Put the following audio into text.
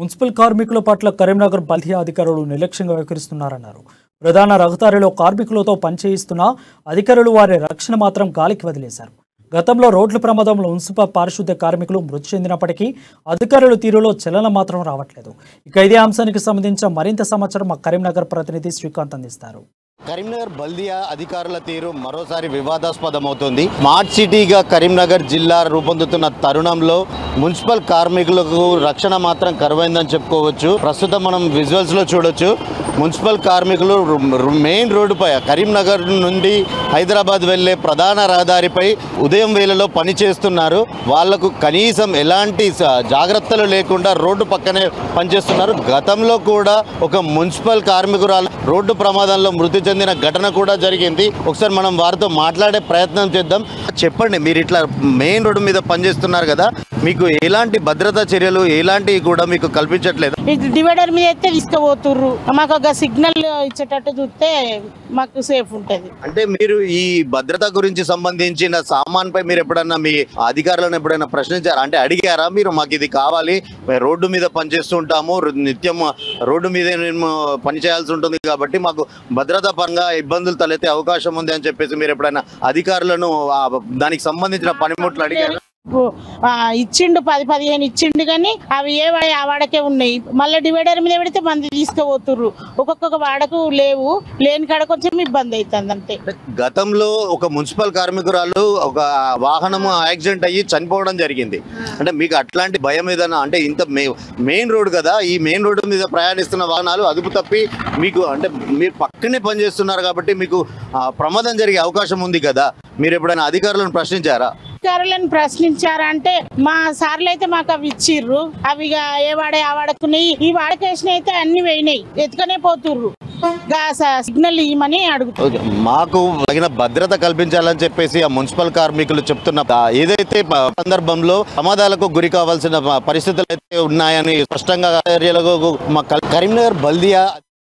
Municipal కార్మికుల పట్ల కరీంనగర్ బల్దియా అధికారులు నిర్లక్ష్యంగా వ్యవహరిస్తున్నారన్నారు. ప్రధాన రహదారిలో కార్మికులతో పనిచేయిస్తున్న అధికారులు వారి రక్షణ మాత్రం గాలికి వదిలేశారు. గతంలో రోడ్ల ప్రమాదంలో మున్సిపల్ పారిశుద్ధ్య కార్మికులు మృతి చెందినప్పటికీ అధికారుల తీరులో చలనం మాత్రం రావట్లేదు. ఇక ఇదే అంశానికి సంబంధించిన మరింత సమాచారం మా కరీంనగర్ ప్రతినిధి శ్రీకాంత్ అందిస్తారు. కరీంనగర్ బల్దియా అధికారుల తీరు మరోసారి వివాదాస్పదమవుతోంది. స్మార్ట్ సిటీగా కరీంనగర్ జిల్లా రూపొందుతున్న తరుణంలో మున్సిపల్ కార్మికులకు రక్షణ మాత్రం కరువైందని చెప్పుకోవచ్చు. ప్రస్తుతం మనం విజువల్స్ లో చూడొచ్చు. మున్సిపల్ కార్మికులు మెయిన్ రోడ్డుపై కరీంనగర్ నుండి హైదరాబాద్ వెళ్లే ప్రధాన రహదారిపై ఉదయం వేళలో పని చేస్తున్నారు. వాళ్లకు కనీసం ఎలాంటి జాగ్రత్తలు లేకుండా రోడ్డు పక్కనే పనిచేస్తున్నారు. గతంలో కూడా ఒక మున్సిపల్ కార్మికురాలు రోడ్డు ప్రమాదంలో మృతి చెందిన ఘటన కూడా జరిగింది. ఒకసారి మనం వారితో మాట్లాడే ప్రయత్నం చేద్దాం. చెప్పండి, మీరు ఇట్లా మెయిన్ రోడ్డు మీద పనిచేస్తున్నారు కదా, మీకు ఎలాంటి భద్రతా చర్యలు ఎలాంటివి కూడా మీకు కల్పించట్లేదు? డివైడర్ మీద అయితే తీసుకుపోతుర్రు. మాకు ఒక సిగ్నల్ ఇచ్చేటట్టు చూస్తే మాకు సేఫ్ ఉంటది. అంటే మీరు ఈ భద్రత గురించి సంబంధించిన సామాన్ పై మీరు ఎప్పుడన్నా మీ అధికారులను ఎప్పుడైనా ప్రశ్నించారా? అంటే అడిగారా మీరు, మాకు ఇది కావాలి, రోడ్డు మీద పనిచేస్తూ ఉంటాము, నిత్యం రోడ్డు మీద పని చేయాల్సి ఉంటుంది కాబట్టి మాకు భద్రతా పరంగా ఇబ్బందులు తలెత్తే అవకాశం ఉంది అని చెప్పేసి మీరు ఎప్పుడైనా అధికారులను దానికి సంబంధించిన పనిముట్లు అడిగారు? ఇచ్చిండు 10-15 ఇచ్చిండు, కానీ అవి ఆ వాడకే ఉన్నాయి. మళ్ళీ డివైడర్ మీద పెడితే మంది తీసుకుపోతుర్రు. ఒక్కొక్క వాడకు లేవు, లేని కాడ కొంచెం ఇబ్బంది అవుతుంది అంతే. గతంలో ఒక మున్సిపల్ కార్మికురాలు ఒక వాహనం యాక్సిడెంట్ అయ్యి చనిపోవడం జరిగింది. అంటే మీకు అట్లాంటి భయం ఏదైనా, అంటే ఇంత మెయిన్ రోడ్ కదా, ఈ మెయిన్ రోడ్డు మీద ప్రయాణిస్తున్న వాహనాలు అదుపు తప్పి మీకు, అంటే మీరు పక్కనే పనిచేస్తున్నారు కాబట్టి మీకు ప్రమాదం జరిగే అవకాశం ఉంది కదా, మీరు ఎప్పుడైనా అధికారులను ప్రశ్నించారా? అధికారులను ప్రశ్నించారంటే మా సార్లు అయితే మాకు అవి ఇచ్చిర్రు. అవి ఏ వాడే ఆ వాడకున్నాయి, ఈ వాడకేసిన అయితే అన్ని పోయినాయి, ఎత్తుకనే పోతుర్రు. సిగ్నల్ ఇవ్వమని అడుగుతుంది. మాకు తగిన భద్రత కల్పించాలని చెప్పేసి ఆ మున్సిపల్ కార్మికులు చెప్తున్న ఏదైతే సందర్భంలో ప్రమాదాలకు గురి కావాల్సిన పరిస్థితులు అయితే ఉన్నాయని స్పష్టంగా కరీంనగర్ బల్దియా